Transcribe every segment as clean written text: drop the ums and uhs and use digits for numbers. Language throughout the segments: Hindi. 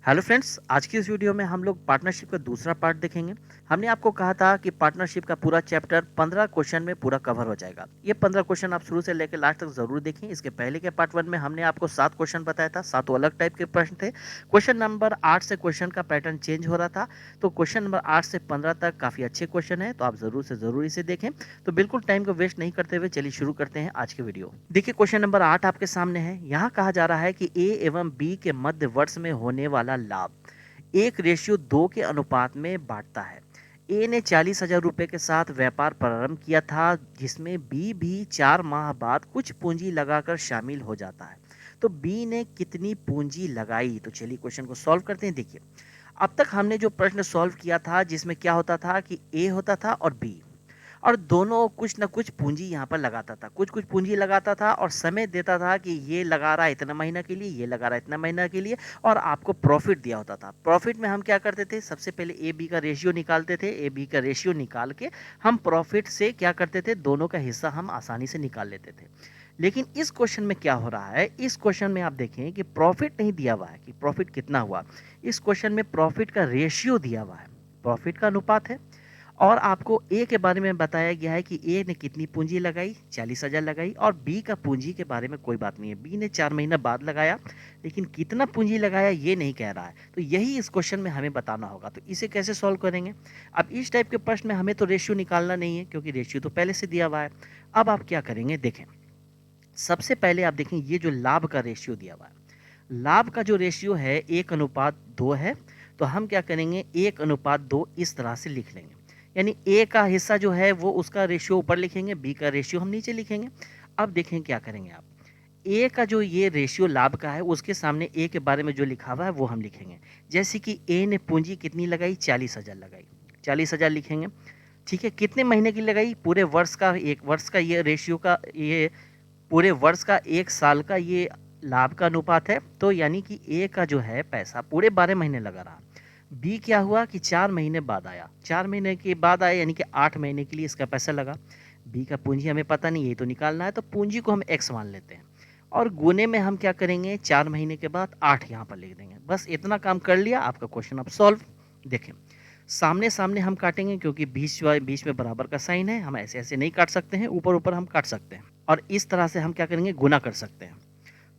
हेलो फ्रेंड्स, आज की इस वीडियो में हम लोग पार्टनरशिप का दूसरा पार्ट देखेंगे। हमने आपको कहा था कि पार्टनरशिप का पूरा चैप्टर 15 क्वेश्चन में पूरा कवर हो जाएगा। ये 15 क्वेश्चन आप शुरू से लेकर लास्ट तक जरूर देखें। इसके पहले के पार्ट 1 में हमने आपको 7 क्वेश्चन बताया था, 7 अलग टाइप के प्रश्न थे। क्वेश्चन नंबर 8 से क्वेश्चन का पैटर्न चेंज हो रहा था, तो क्वेश्चन नंबर 8 से 15 तक काफ़ी अच्छे क्वेश्चन है, तो आप जरूर से जरूर इसे देखें। तो बिल्कुल टाइम को वेस्ट नहीं करते हुए चलिए शुरू करते हैं आज के वीडियो। देखिए क्वेश्चन नंबर 8 आपके सामने है। यहाँ कहा जा रहा है कि ए एवं बी के मध्य वर्ष में होने वाला लाभ 1:2 के अनुपात में बांटता है। ए ने 40,000 रुपए के साथ व्यापार प्रारंभ किया था, जिसमें बी भी 4 माह बाद कुछ पूंजी लगाकर शामिल हो जाता है। तो बी ने कितनी पूंजी लगाई? तो चलिए क्वेश्चन को सॉल्व करते हैं। देखिए, अब तक हमने जो प्रश्न सॉल्व किया था, जिसमें क्या होता था कि ए होता था और बी, और दोनों कुछ ना कुछ पूंजी यहाँ पर लगाता था, कुछ कुछ पूंजी लगाता था और समय देता था कि ये लगा रहा है इतना महीना के लिए, ये लगा रहा है इतना महीना के लिए, और आपको प्रॉफिट दिया होता था। प्रॉफिट में हम क्या करते थे? सबसे पहले ए बी का रेशियो निकालते थे। ए बी का रेशियो निकाल के हम प्रॉफिट से क्या करते थे? दोनों का हिस्सा हम आसानी से निकाल लेते थे। लेकिन इस क्वेश्चन में क्या हो रहा है? इस क्वेश्चन में आप देखें कि प्रॉफिट नहीं दिया हुआ है कि प्रॉफिट कितना हुआ। इस क्वेश्चन में प्रॉफिट का रेशियो दिया हुआ है, प्रॉफिट का अनुपात है। और आपको ए के बारे में बताया गया है कि ए ने कितनी पूंजी लगाई, 40,000 लगाई, और बी का पूंजी के बारे में कोई बात नहीं है। बी ने 4 महीना बाद लगाया, लेकिन कितना पूंजी लगाया ये नहीं कह रहा है। तो यही इस क्वेश्चन में हमें बताना होगा। तो इसे कैसे सॉल्व करेंगे? अब इस टाइप के प्रश्न में हमें तो रेशियो निकालना नहीं है, क्योंकि रेशियो तो पहले से दिया हुआ है। अब आप क्या करेंगे? देखें, सबसे पहले आप देखें ये जो लाभ का रेशियो दिया हुआ है, लाभ का जो रेशियो है 1:2 है। तो हम क्या करेंगे? 1:2 इस तरह से लिख लेंगे। यानी ए का हिस्सा जो है वो उसका रेशियो ऊपर लिखेंगे, बी का रेशियो हम नीचे लिखेंगे। अब देखें क्या करेंगे आप, ए का जो ये रेशियो लाभ का है, उसके सामने ए के बारे में जो लिखा हुआ है वो हम लिखेंगे। जैसे कि ए ने पूंजी कितनी लगाई? 40,000 लगाई, 40,000 लिखेंगे। ठीक है, कितने महीने की लगाई? पूरे वर्ष का, एक वर्ष का ये रेशियो का, ये पूरे वर्ष का, एक साल का ये लाभ का अनुपात है। तो यानी कि ए का जो है पैसा पूरे 12 महीने लगा रहा। बी क्या हुआ कि 4 महीने बाद आया, 4 महीने के बाद आया, यानी कि 8 महीने के लिए इसका पैसा लगा। बी का पूंजी हमें पता नहीं, ये तो निकालना है, तो पूंजी को हम एक्स मान लेते हैं। और गुने में हम क्या करेंगे? 4 महीने के बाद 8 यहाँ पर लिख देंगे। बस इतना काम कर लिया, आपका क्वेश्चन अब सॉल्व। देखें, सामने सामने हम काटेंगे, क्योंकि बीच में बराबर का साइन है। हम ऐसे ऐसे नहीं काट सकते हैं, ऊपर ऊपर हम काट सकते हैं। और इस तरह से हम क्या करेंगे? गुना कर सकते हैं।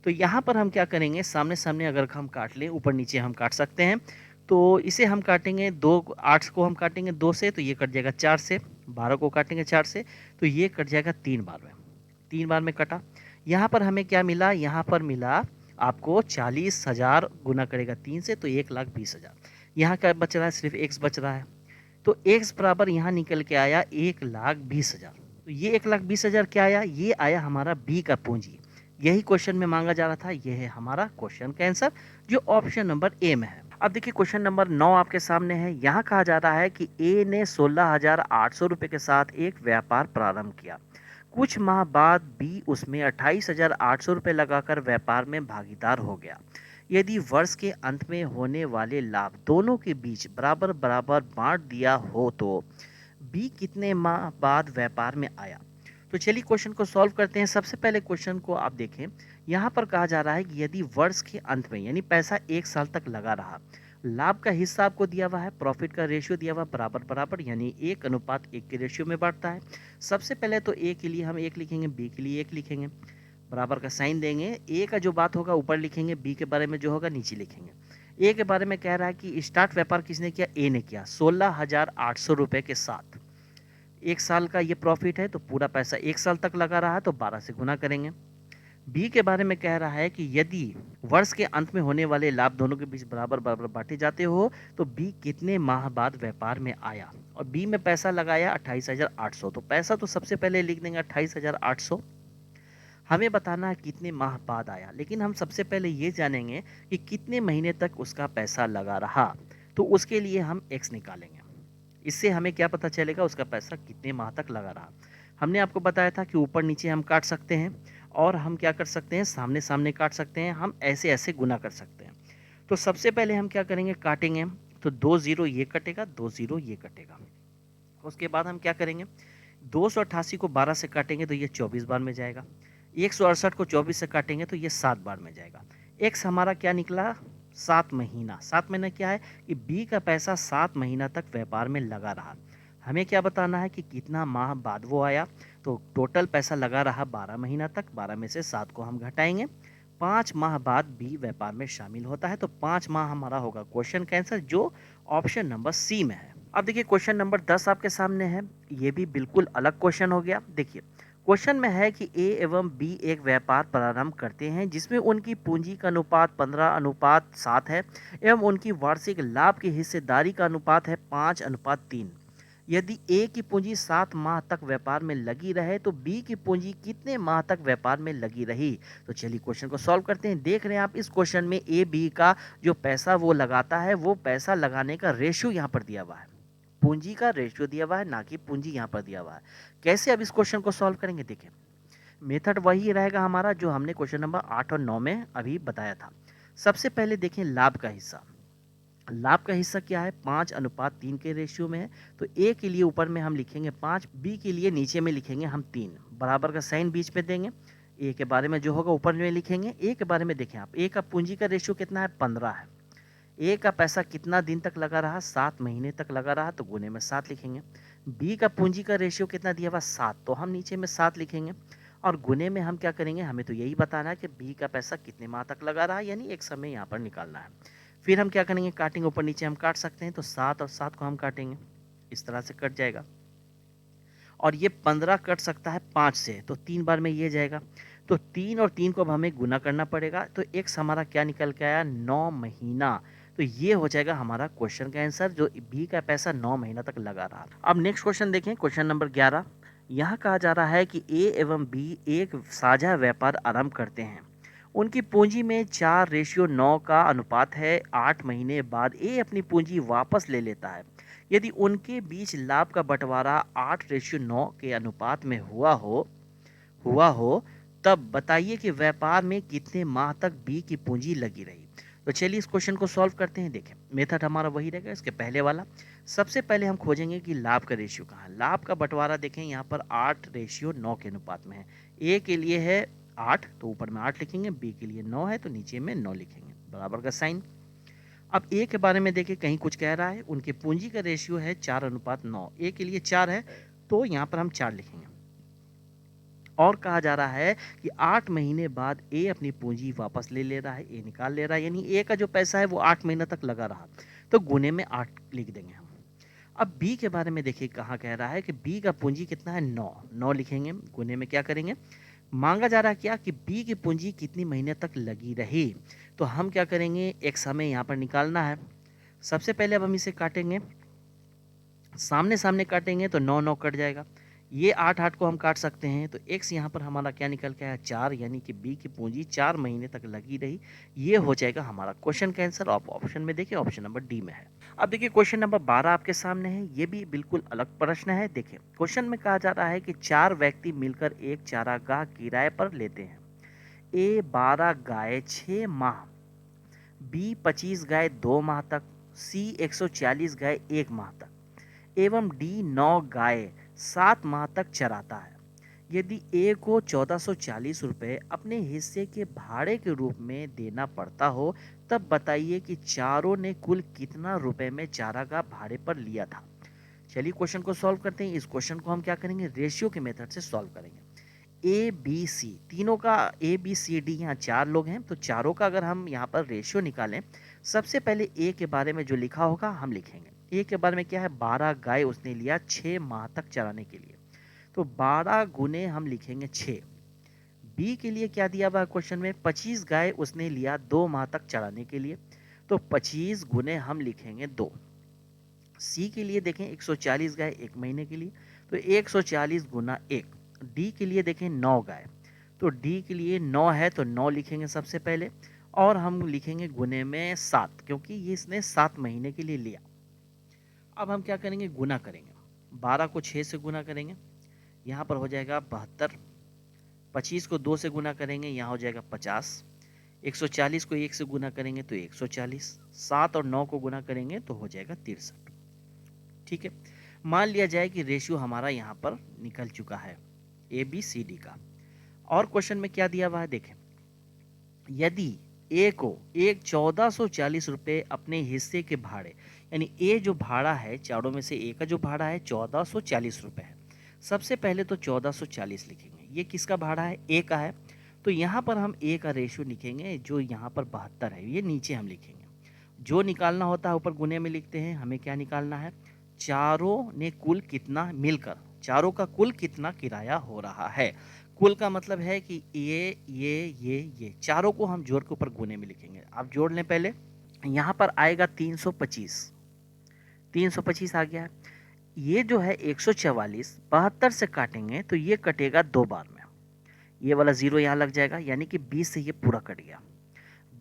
तो यहाँ पर हम क्या करेंगे? सामने सामने अगर हम काट लें, ऊपर नीचे हम काट सकते हैं। तो इसे हम काटेंगे 2, 8 को हम काटेंगे 2 से, तो ये कट जाएगा 4 से। 12 को काटेंगे 4 से, तो ये कट जाएगा 3 बार में, 3 बार में कटा। यहाँ पर हमें क्या मिला? यहाँ पर मिला आपको 40,000, गुना करेगा 3 से तो 1,20,000। यहाँ क्या बच रहा है? सिर्फ एक्स बच रहा है। तो एक्स बराबर यहाँ निकल के आया 1,20,000। तो ये 1,20,000 क्या आया? ये आया हमारा बी का पूंजी। यही क्वेश्चन में मांगा जा रहा था। यह है हमारा क्वेश्चन का आंसर, जो ऑप्शन नंबर ए में है। अब देखिए क्वेश्चन नंबर 9 आपके सामने है। यहाँ कहा जा रहा है कि ए ने 16,800 रुपये के साथ एक व्यापार प्रारंभ किया। कुछ माह बाद बी उसमें 28,800 रुपये लगाकर व्यापार में भागीदार हो गया। यदि वर्ष के अंत में होने वाले लाभ दोनों के बीच बराबर बराबर बांट दिया हो, तो बी कितने माह बाद व्यापार में आया? तो चलिए क्वेश्चन को सॉल्व करते हैं। सबसे पहले क्वेश्चन को आप देखें, यहाँ पर कहा जा रहा है कि यदि वर्ष के अंत में, यानी पैसा 1 साल तक लगा रहा, लाभ का हिस्सा आपको दिया हुआ है, प्रॉफिट का रेशियो दिया हुआ बराबर बराबर, यानी 1:1 के रेशियो में बांटता है। सबसे पहले तो ए के लिए हम 1 लिखेंगे, बी के लिए 1 लिखेंगे, बराबर का साइन देंगे। ए का जो बात होगा ऊपर लिखेंगे, बी के बारे में जो होगा नीचे लिखेंगे। ए के बारे में कह रहा है कि स्टार्ट व्यापार किसने किया? ए ने किया, 16,800 रुपये के साथ। 1 साल का ये प्रॉफिट है, तो पूरा पैसा 1 साल तक लगा रहा है, तो 12 से गुना करेंगे। बी के बारे में कह रहा है कि यदि वर्ष के अंत में होने वाले लाभ दोनों के बीच बराबर बराबर बांटे जाते हो, तो बी कितने माह बाद व्यापार में आया? और बी में पैसा लगाया 28,800, तो पैसा तो सबसे पहले लिख देंगे 28,800। हमें बताना है कितने माह बाद आया, लेकिन हम सबसे पहले ये जानेंगे कि कितने महीने तक उसका पैसा लगा रहा। तो उसके लिए हम एक्स निकालेंगे। इससे हमें क्या पता चलेगा? उसका पैसा कितने माह तक लगा रहा। हमने आपको बताया था कि ऊपर नीचे हम काट सकते हैं, और हम क्या कर सकते हैं? सामने सामने काट सकते हैं, हम ऐसे ऐसे गुना कर सकते हैं। तो सबसे पहले हम क्या करेंगे? काटेंगे। तो 2 जीरो ये कटेगा, 2 जीरो ये कटेगा। उसके बाद हम क्या करेंगे? 288 को 12 से काटेंगे तो ये 24 बार में जाएगा। 168 को 24 से काटेंगे तो ये 7 बार में जाएगा। एक्स हमारा क्या निकला? 7 महीना। 7 महीना क्या है कि बी का पैसा 7 महीना तक व्यापार में लगा रहा। हमें क्या बताना है कि कितना माह बाद वो आया। तो टोटल पैसा लगा रहा 12 महीना तक, 12 में से 7 को हम घटाएंगे। 5 माह बाद बी व्यापार में शामिल होता है, तो 5 माह हमारा होगा क्वेश्चन का आंसर, जो ऑप्शन नंबर सी में है। अब देखिए क्वेश्चन नंबर 10 आपके सामने है। ये भी बिल्कुल अलग क्वेश्चन हो गया। देखिए क्वेश्चन में है कि ए एवं बी एक व्यापार प्रारंभ करते हैं जिसमें उनकी पूंजी का अनुपात 15:7 है एवं उनकी वार्षिक लाभ की हिस्सेदारी का अनुपात है 5:3। यदि ए की पूंजी 7 माह तक व्यापार में लगी रहे तो बी की पूंजी कितने माह तक व्यापार में लगी रही। तो चलिए क्वेश्चन को सॉल्व करते हैं। देख रहे हैं आप इस क्वेश्चन में ए बी का जो पैसा वो लगाता है, वो पैसा लगाने का रेशियो यहाँ पर दिया हुआ है। पूंजी का रेशियो दिया हुआ है, ना कि पूंजी यहाँ पर दिया हुआ है। कैसे अब इस क्वेश्चन को सॉल्व करेंगे, देखिए मेथड वही रहेगा हमारा जो हमने क्वेश्चन नंबर 8 और 9 में अभी बताया था। सबसे पहले देखें लाभ का हिस्सा। लाभ का हिस्सा क्या है, 5:3 के रेशियो में है। तो ए के लिए ऊपर में हम लिखेंगे 5, बी के लिए नीचे में लिखेंगे हम 3, बराबर का साइन बीच में देंगे। ए के बारे में जो होगा ऊपर में लिखेंगे। ए के बारे में देखें आप, ए का पूंजी का रेशियो कितना है, 15 है। ए का पैसा कितना दिन तक लगा रहा, 7 महीने तक लगा रहा, तो गुने में 7 लिखेंगे। बी का पूंजी का रेशियो कितना दिया हुआ, 7, तो हम नीचे में 7 लिखेंगे। और गुने में हम क्या करेंगे, हमें तो यही बताना है कि बी का पैसा कितने माह तक लगा रहा, यानी एक समय यहाँ पर निकालना है। फिर हम क्या करेंगे, काटेंगे, ऊपर नीचे हम काट सकते हैं, तो 7 और 7 को हम काटेंगे, इस तरह से कट जाएगा। और ये 15 कट सकता है 5 से, तो 3 बार में ये जाएगा। तो 3 और 3 को अब हमें गुना करना पड़ेगा, तो एक्स हमारा क्या निकल के आया, 9 महीना। तो ये हो जाएगा हमारा क्वेश्चन का आंसर, जो बी का पैसा 9 महीना तक लगा रहा। अब नेक्स्ट क्वेश्चन देखें, क्वेश्चन नंबर 11। यहाँ कहा जा रहा है कि ए एवं बी एक साझा व्यापार आरंभ करते हैं। उनकी पूंजी में 4:9 का अनुपात है। 8 महीने बाद ए अपनी पूंजी वापस ले लेता है। यदि उनके बीच लाभ का बंटवारा 8:9 के अनुपात में हुआ हो तब बताइए कि व्यापार में कितने माह तक बी की पूंजी लगी रही। तो चलिए इस क्वेश्चन को सॉल्व करते हैं। देखें मेथड हमारा वही रहेगा इसके पहले वाला। सबसे पहले हम खोजेंगे कि लाभ का रेशियो कहाँ है। लाभ का बंटवारा देखें यहाँ पर 8:9 के अनुपात में है। ए के लिए है 8, तो ऊपर में 8 लिखेंगे। बी के लिए 9 है, तो नीचे में 9 लिखेंगे, बराबर का साइन। अब ए के बारे में देखिए, कहीं कुछ कह रहा है, उनकी पूंजी का रेशियो है 4:9। ए के लिए 4 है, तो यहाँ पर हम 4 लिखेंगे। और कहा जा रहा है कि 8 महीने बाद ए अपनी पूंजी वापस ले रहा है, ए निकाल ले रहा है, यानी ए का जो पैसा है वो 8 महीना तक लगा रहा, तो गुने में 8 लिख देंगे हम। अब बी के बारे में देखिए, कहाँ कह रहा है कि बी का पूंजी कितना है, 9 लिखेंगे। गुने में क्या करेंगे, मांगा जा रहा है क्या कि बी की पूंजी कितनी महीने तक लगी रही। तो हम क्या करेंगे, एक्स हमें यहाँ पर निकालना है। सबसे पहले अब हम इसे काटेंगे, सामने सामने काटेंगे तो 9 कट जाएगा। ये 8 को हम काट सकते हैं, तो एक्स यहाँ पर हमारा क्या निकल के आया, 4, यानी कि बी की पूंजी 4 महीने तक लगी रही। ये हो जाएगा हमारा क्वेश्चन का आंसर। आप ऑप्शन में देखिए, ऑप्शन नंबर डी में है। अब देखिए क्वेश्चन नंबर 12 आपके सामने है। ये भी बिल्कुल अलग प्रश्न है। देखिए क्वेश्चन में कहा जा रहा है कि 4 व्यक्ति मिलकर एक चारागाह किराए पर लेते हैं। ए 12 गाय 6 माह, बी 25 गाय 2 माह तक, सी 140 गाय 1 माह तक एवं डी 9 गाय 7 माह तक चराता है। यदि ए को 1440 रुपये अपने हिस्से के भाड़े के रूप में देना पड़ता हो, तब बताइए कि चारों ने कुल कितना रुपए में चारागाह भाड़े पर लिया था। चलिए क्वेश्चन को सॉल्व करते हैं। इस क्वेश्चन को हम क्या करेंगे, रेशियो के मेथड से सॉल्व करेंगे। ए बी सी, तीनों का ए बी सी डी, यहाँ 4 लोग हैं, तो चारों का अगर हम यहाँ पर रेशियो निकालें, सबसे पहले ए के बारे में जो लिखा होगा हम लिखेंगे। ए के बारे में क्या है, 12 गाय उसने लिया 6 माह तक चराने के लिए, तो 12 गुने हम लिखेंगे 6। बी के लिए क्या दिया हुआ क्वेश्चन में, 25 गाय उसने लिया 2 माह तक चराने के लिए, तो 25 गुने हम लिखेंगे 2। सी के लिए देखें 140 गाय 1 महीने के लिए, तो 140 गुना 1। डी के लिए देखें 9 गाय, तो डी के लिए 9 है, तो 9 लिखेंगे सबसे पहले, और हम लिखेंगे गुने में 7, क्योंकि ये इसने 7 महीने के लिए लिया। अब हम क्या करेंगे, गुना करेंगे। 12 को 6 से गुना करेंगे, यहाँ पर हो जाएगा 72। 25 को 2 से गुना करेंगे, यहाँ हो जाएगा 50। 140 को 1 से गुना करेंगे तो 140। 7 और 9 को गुना करेंगे तो हो जाएगा 63। ठीक है, मान लिया जाए कि रेशियो हमारा यहाँ पर निकल चुका है ए बी सी डी का। और क्वेश्चन में क्या दिया हुआ है देखें, यदि ए को एक 1440 रुपये अपने हिस्से के भाड़े, यानी ए जो भाड़ा है चारों में से ए का जो भाड़ा है 1440 रुपये है। सबसे पहले तो 1440 लिखेंगे, ये किसका भाड़ा है, ए का है। तो यहाँ पर हम ए का रेशियो लिखेंगे जो यहाँ पर 72 है, ये नीचे हम लिखेंगे। जो निकालना होता है ऊपर गुने में लिखते हैं। हमें क्या निकालना है, चारों ने कुल कितना मिलकर, चारों का कुल कितना किराया हो रहा है। कुल का मतलब है कि ये चारों को हम जोड़ के ऊपर गुने में लिखेंगे। आप जोड़ लें पहले। यहाँ पर आएगा 325, 325 आ गया है। ये जो है 144 72 से काटेंगे तो ये कटेगा 2 बार में, ये वाला जीरो यहाँ लग जाएगा, यानी कि 20 से ये पूरा कट गया।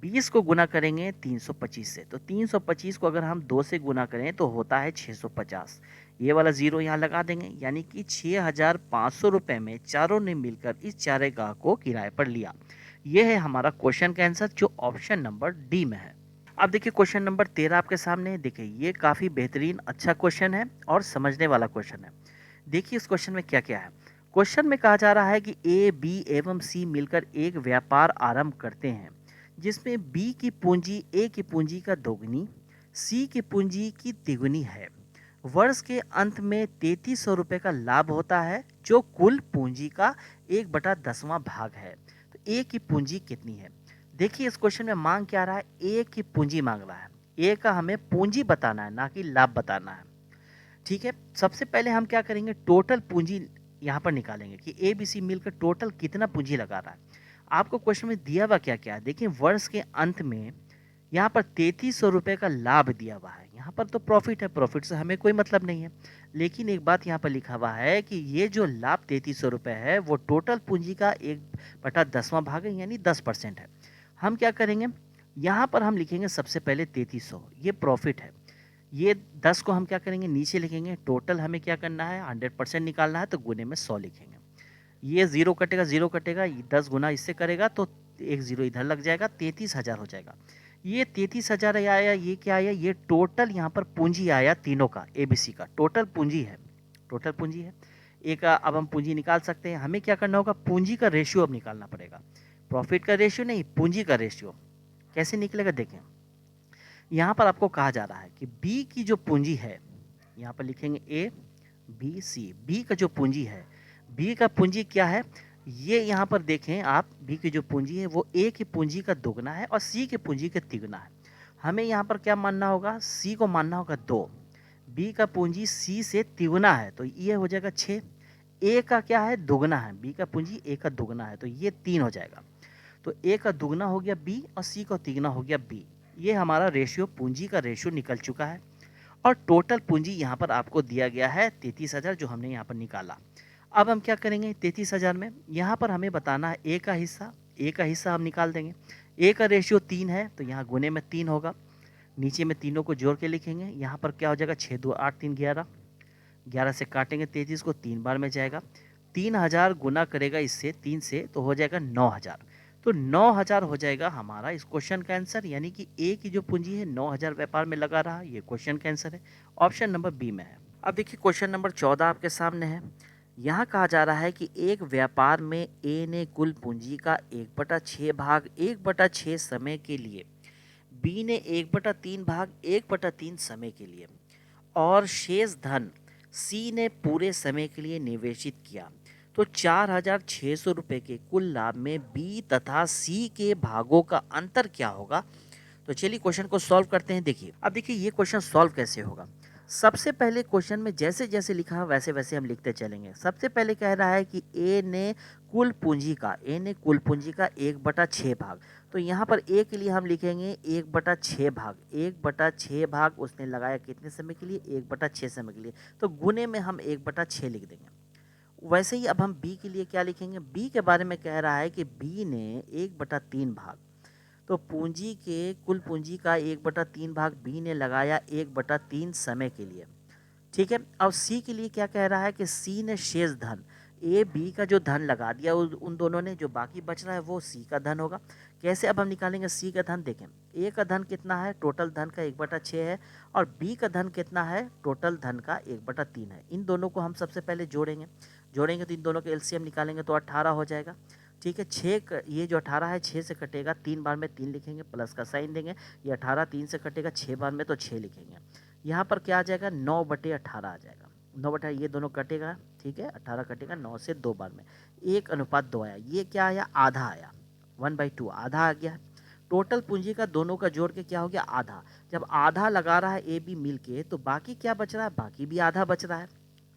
20 को गुना करेंगे 325 से, तो 325 को अगर हम 2 से गुना करें तो होता है 650। ये वाला जीरो यहाँ लगा देंगे, यानी कि 6500 रुपये में चारों ने मिलकर इस चारागाह को किराए पर लिया। ये है हमारा क्वेश्चन का आंसर जो ऑप्शन नंबर डी में है। अब देखिए क्वेश्चन नंबर 13 आपके सामने है। देखिए ये काफ़ी बेहतरीन अच्छा क्वेश्चन है और समझने वाला क्वेश्चन है। देखिए इस क्वेश्चन में क्या क्या है। क्वेश्चन में कहा जा रहा है कि ए, बी एवं सी मिलकर एक व्यापार आरंभ करते हैं जिसमें बी की पूंजी ए की पूंजी का दोगुनी, सी की पूंजी की तिगुनी है। वर्ष के अंत में 3300 रुपये का लाभ होता है जो कुल पूंजी का 1/10वां भाग है। तो ए की पूंजी कितनी है। देखिए इस क्वेश्चन में मांग क्या रहा है, ए की पूंजी मांग रहा है। ए का हमें पूंजी बताना है, ना कि लाभ बताना है। ठीक है, सबसे पहले हम क्या करेंगे, टोटल पूंजी यहाँ पर निकालेंगे कि ए बी सी मिलकर टोटल कितना पूंजी लगा रहा है। आपको क्वेश्चन में दिया हुआ क्या क्या है, देखिए वर्ष के अंत में यहाँ पर 3300 रुपये का लाभ दिया हुआ है। यहाँ पर तो प्रॉफिट है, प्रॉफिट से हमें कोई मतलब नहीं है। लेकिन एक बात यहाँ पर लिखा हुआ है कि ये जो लाभ 3300 रुपये है वो टोटल पूंजी का 1/10वां भाग है, यानी 10% है। हम क्या करेंगे, यहाँ पर हम लिखेंगे सबसे पहले 3300, ये प्रॉफिट है। ये 10 को हम क्या करेंगे, नीचे लिखेंगे। टोटल हमें क्या करना है, 100% निकालना है, तो गुने में 100 लिखेंगे। ये जीरो कटेगा, जीरो कटेगा, 10 गुना इससे करेगा तो एक जीरो इधर लग जाएगा, 33,000 हो जाएगा। ये 33,000 आया, ये क्या आया, ये टोटल यहाँ पर पूंजी आया तीनों का, एबीसी का टोटल पूंजी है, टोटल पूंजी है। एक अब हम पूंजी निकाल सकते हैं। हमें क्या करना होगा, पूंजी का रेशियो अब निकालना पड़ेगा। प्रॉफिट का रेशियो नहीं, पूंजी का रेशियो। कैसे निकलेगा देखें। यहाँ पर आपको कहा जा रहा है कि बी की जो पूंजी है, यहाँ पर लिखेंगे ए बी सी, बी का जो पूंजी है, बी का पूंजी क्या है, ये यहाँ पर देखें आप, बी की जो पूंजी है वो ए की पूंजी का दुगना है और सी की पूंजी का तिगुना है। हमें यहाँ पर क्या मानना होगा, सी को मानना होगा 2। बी का पूंजी सी से तिगुना है तो ये हो जाएगा 6। ए का क्या है, दुगना है, बी का पूंजी ए का दुगना है तो ये 3 हो जाएगा। तो ए का दुगना हो गया बी और सी का तिगुना हो गया बी। ये हमारा रेशियो, पूंजी का रेशियो निकल चुका है। और टोटल पूंजी यहाँ पर आपको दिया गया है 33,000 जो हमने यहाँ पर निकाला। अब हम क्या करेंगे, 33,000 में यहाँ पर हमें बताना है ए का हिस्सा। ए का हिस्सा हम निकाल देंगे। ए का रेशियो 3 है तो यहाँ गुने में 3 होगा, नीचे में तीनों को जोड़ के लिखेंगे। यहाँ पर क्या हो जाएगा, 6 2 8 3 11, 11 से काटेंगे 33 को, 3 बार में जाएगा। 3,000 गुना करेगा इससे 3 से तो हो जाएगा 9,000। तो 9,000 हो जाएगा हमारा इस क्वेश्चन का आंसर, यानी कि ए की जो पूंजी है 9,000 व्यापार में लगा रहा, ये क्वेश्चन का आंसर है, ऑप्शन नंबर बी में है। अब देखिए क्वेश्चन नंबर 14 आपके सामने है। यहाँ कहा जा रहा है कि एक व्यापार में ए ने कुल पूंजी का 1/6 भाग 1/6 समय के लिए, बी ने 1/3 भाग 1/3 समय के लिए और शेष धन सी ने पूरे समय के लिए निवेशित किया। तो 4,600 रुपये के कुल लाभ में बी तथा सी के भागों का अंतर क्या होगा। तो चलिए क्वेश्चन को सॉल्व करते हैं। देखिए अब देखिए ये क्वेश्चन सॉल्व कैसे होगा। सबसे पहले क्वेश्चन में जैसे जैसे लिखा है वैसे वैसे हम लिखते चलेंगे। सबसे पहले कह रहा है कि ए ने कुल पूंजी का 1/6 भाग, तो यहाँ पर ए के लिए हम लिखेंगे 1/6 भाग, 1/6 भाग उसने लगाया कितने समय के लिए, 1/6 समय के लिए, तो गुने में हम 1/6 लिख देंगे। वैसे ही अब हम बी के लिए क्या लिखेंगे, बी के बारे में कह रहा है कि बी ने 1/3 भाग, तो पूंजी के कुल पूंजी का 1/3 भाग बी ने लगाया 1/3 समय के लिए। ठीक है, अब सी के लिए क्या कह रहा है कि सी ने शेष धन, ए बी का जो धन लगा दिया उन दोनों ने, जो बाकी बच रहा है वो सी का धन होगा। कैसे अब हम निकालेंगे सी का धन, देखें ए का धन कितना है, टोटल धन का 1/6 है, और बी का धन कितना है, टोटल धन का 1/3 है। इन दोनों को हम सबसे पहले जोड़ेंगे तो इन दोनों के एलसीएम निकालेंगे तो 18 हो जाएगा। ठीक है। ये जो 18 है 6 से कटेगा, 3 बार में 3 लिखेंगे, प्लस का साइन देंगे। ये 18 3 से कटेगा 6 बार में, तो 6 लिखेंगे। यहाँ पर क्या आ जाएगा, 9/18 आ जाएगा। 9/18 ये दोनों कटेगा, ठीक है, 18 कटेगा 9 से 2 बार में, 1:2 आया। ये क्या आया, आधा आया, 1/2 आधा आ गया। टोटल पूंजी का दोनों का जोड़ के क्या हो गया, आधा। जब आधा लगा रहा है ए बी मिल के, तो बाकी क्या बच रहा है, बाकी भी आधा बच रहा है,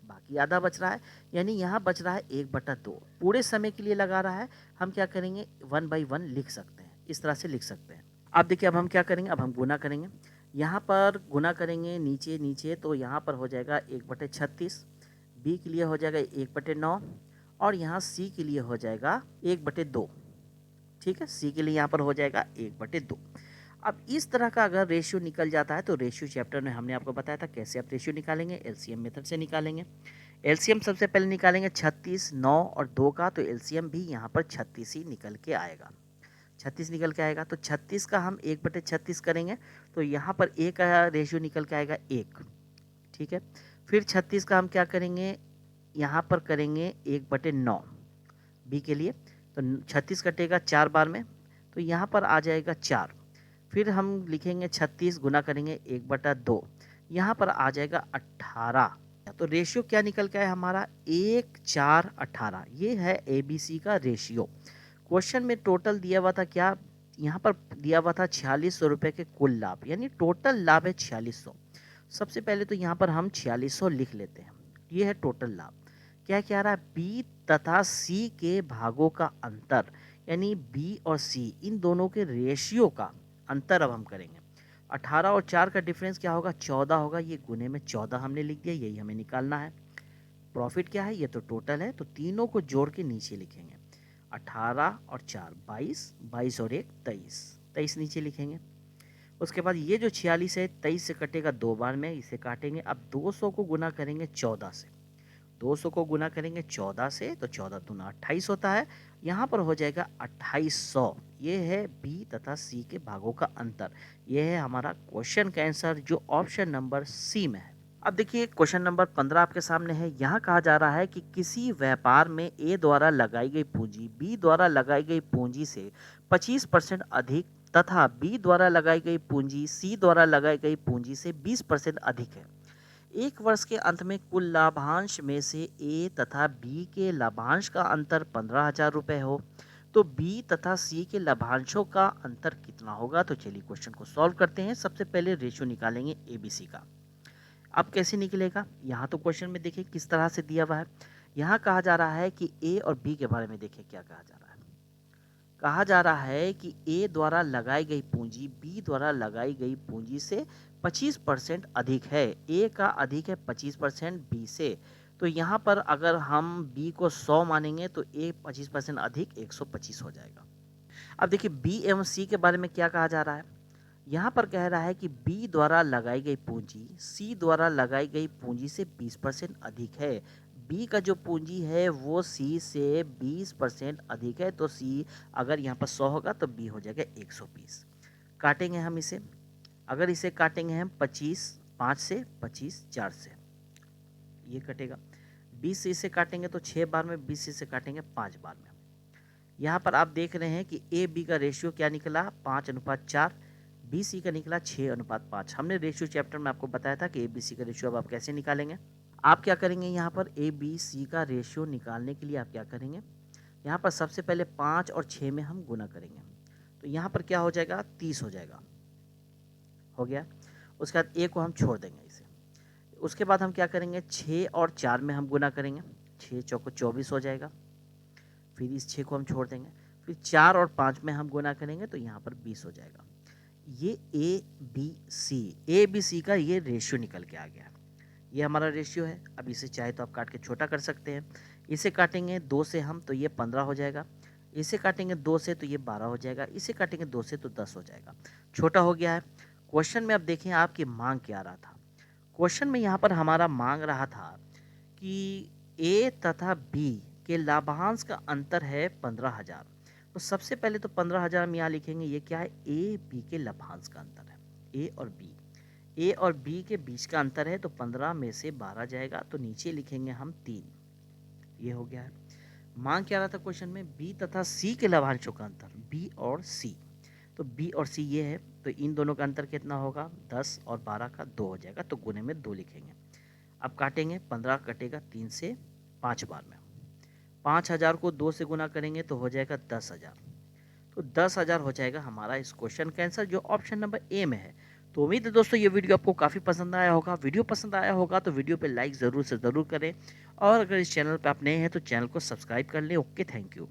बाकी आधा बच रहा है। यानी यहाँ बच रहा है 1/2। पूरे समय के लिए लगा रहा है, हम क्या करेंगे, 1/1 लिख सकते हैं, इस तरह से लिख सकते हैं। अब देखिए, अब हम क्या करेंगे, अब हम गुना करेंगे। यहाँ पर गुना करेंगे नीचे नीचे, तो यहाँ पर हो जाएगा 1/36, बी के लिए हो जाएगा 1/9, और यहाँ सी के लिए हो जाएगा 1/2। ठीक है, सी के लिए यहाँ पर हो जाएगा 1/2। अब इस तरह का अगर रेशियो निकल जाता है, तो रेशियो चैप्टर में हमने आपको बताया था कैसे आप रेशियो निकालेंगे, एलसीएम मेथड से निकालेंगे। एलसीएम सबसे पहले निकालेंगे 36, 9 और 2 का, तो एलसीएम भी यहाँ पर 36 ही निकल के आएगा। 36 निकल के आएगा, तो 36 का हम 1/36 करेंगे, तो यहाँ पर ए का रेशियो निकल के आएगा 1। ठीक है, फिर 36 का हम क्या करेंगे, यहाँ पर करेंगे 1/9 बी के लिए, तो 36 कटेगा 4 बार में, तो यहाँ पर आ जाएगा 4। फिर हम लिखेंगे 36 गुना करेंगे 1/2, यहाँ पर आ जाएगा 18। तो रेशियो क्या निकल के आया हमारा, 1 4 18। ये है एबीसी का रेशियो। क्वेश्चन में टोटल दिया हुआ था क्या, यहाँ पर दिया हुआ था 4600 रुपये के कुल लाभ, यानी टोटल लाभ है 4600। सबसे पहले तो यहाँ पर हम 4600 लिख लेते हैं, ये है टोटल लाभ। क्या क्या आ रहा है, बी तथा सी के भागों का अंतर, यानी बी और सी इन दोनों के रेशियो का अंतर अब हम करेंगे। 18 और 4 का डिफरेंस क्या होगा, 14 होगा। ये गुने में 14 हमने लिख दिया, यही हमें निकालना है। प्रॉफिट क्या है, ये तो टोटल है, तो तीनों को जोड़ के नीचे लिखेंगे। 18 और 4 22, 22 और 1 23, 23 नीचे लिखेंगे। उसके बाद ये जो 46 है 23 से कटेगा 2 बार में, इसे काटेंगे। अब 200 को गुना करेंगे 14 से, 200 को गुना करेंगे 14 से, तो 14 दूना 28 होता है। यहाँ पर हो जाएगा 2800। ये है बी तथा सी के भागों का अंतर। ये है हमारा क्वेश्चन का आंसर, जो ऑप्शन नंबर सी में है। अब देखिए क्वेश्चन नंबर 15 आपके सामने है। यहाँ कहा जा रहा है कि किसी व्यापार में ए द्वारा लगाई गई पूंजी बी द्वारा लगाई गई पूंजी से 25% अधिक तथा बी द्वारा लगाई गई पूंजी सी द्वारा लगाई गई पूंजी से 20% अधिक है। एक वर्ष के अंत में कुल लाभांश में से ए तथा बी के लाभांश का अंतर 15,000 रुपये हो, तो बी तथा सी के लाभांशों का अंतर कितना होगा। तो चलिए क्वेश्चन को सॉल्व करते हैं। सबसे पहले रेशियो निकालेंगे एबीसी का। अब कैसे निकलेगा, यहाँ तो क्वेश्चन में देखिए किस तरह से दिया हुआ है। यहाँ कहा जा रहा है कि ए और बी के बारे में देखिए क्या कहा जा रहा है। कहा जा रहा है कि ए द्वारा लगाई गई पूंजी बी द्वारा लगाई गई पूंजी से 25% अधिक है। ए का अधिक है 25% बी से। तो यहाँ पर अगर हम बी को 100 मानेंगे, तो ए 25% अधिक 125 हो जाएगा। अब देखिए बी एवं सी के बारे में क्या कहा जा रहा है। यहाँ पर कह रहा है कि बी द्वारा लगाई गई पूंजी सी द्वारा लगाई गई पूंजी से 20% अधिक है। बी का जो पूंजी है वो सी से 20% अधिक है, तो सी अगर यहाँ पर 100 होगा तो बी हो जाएगा 120। काटेंगे हम इसे, अगर इसे काटेंगे हम 25 5 से, 25 4 से, ये कटेगा। 20 से इसे काटेंगे तो 6 बार में, 20 से इसे काटेंगे 5 बार में। यहाँ पर आप देख रहे हैं कि ए बी का रेशियो क्या निकला, 5:4। बी सी का निकला 6:5। हमने रेशियो चैप्टर में आपको बताया था कि ए बी सी का रेशियो अब आप कैसे निकालेंगे। आप क्या करेंगे, यहाँ पर ए बी सी का रेशियो निकालने के लिए आप क्या करेंगे, यहाँ पर सबसे पहले 5 और 6 में हम गुना करेंगे, तो यहाँ पर क्या हो जाएगा, 30 हो जाएगा, हो गया। उसके बाद ए को हम छोड़ देंगे इसे। उसके बाद हम क्या करेंगे, 6 और 4 में हम गुना करेंगे, 6 चौको 24 हो जाएगा। फिर इस 6 को हम छोड़ देंगे, फिर 4 और 5 में हम गुना करेंगे, तो यहाँ पर 20 हो जाएगा। ये ए बी सी का ये रेशियो निकल के आ गया। ये हमारा रेशियो है। अब इसे चाहे तो आप काट के छोटा कर सकते हैं। इसे काटेंगे 2 से हम, तो ये 15 हो जाएगा। इसे काटेंगे 2 से तो ये 12 हो जाएगा। इसे काटेंगे 2 से तो 10 हो जाएगा। छोटा हो गया है। क्वेश्चन में अब देखें आपकी मांग क्या रहा था। क्वेश्चन में यहाँ पर हमारा मांग रहा था कि ए तथा बी के लाभांश का अंतर है 15,000। तो सबसे पहले तो 15,000 हम यहाँ लिखेंगे, ये क्या है, ए बी के लाभांश का अंतर है। ए और बी के बीच का अंतर है, तो 15 में से 12 जाएगा, तो नीचे लिखेंगे हम 3, ये हो गया है। मांग क्या रहा था क्वेश्चन में, बी तथा सी के लाभांशों का अंतर, बी और सी। तो बी और सी ये है, तो इन दोनों का अंतर कितना होगा, 10 और 12 का 2 हो जाएगा, तो गुने में 2 लिखेंगे। अब काटेंगे, 15 कटेगा 3 से 5 बार में, 5000 को 2 से गुना करेंगे तो हो जाएगा 10,000। तो 10,000 हो जाएगा हमारा इस क्वेश्चन का आंसर, जो ऑप्शन नंबर ए में है। तो उम्मीद है दोस्तों ये वीडियो आपको काफ़ी पसंद आया होगा। वीडियो पसंद आया होगा तो वीडियो पे लाइक ज़रूर से ज़रूर करें, और अगर इस चैनल पे आप नए हैं तो चैनल को सब्सक्राइब कर लें। Okay, thank you.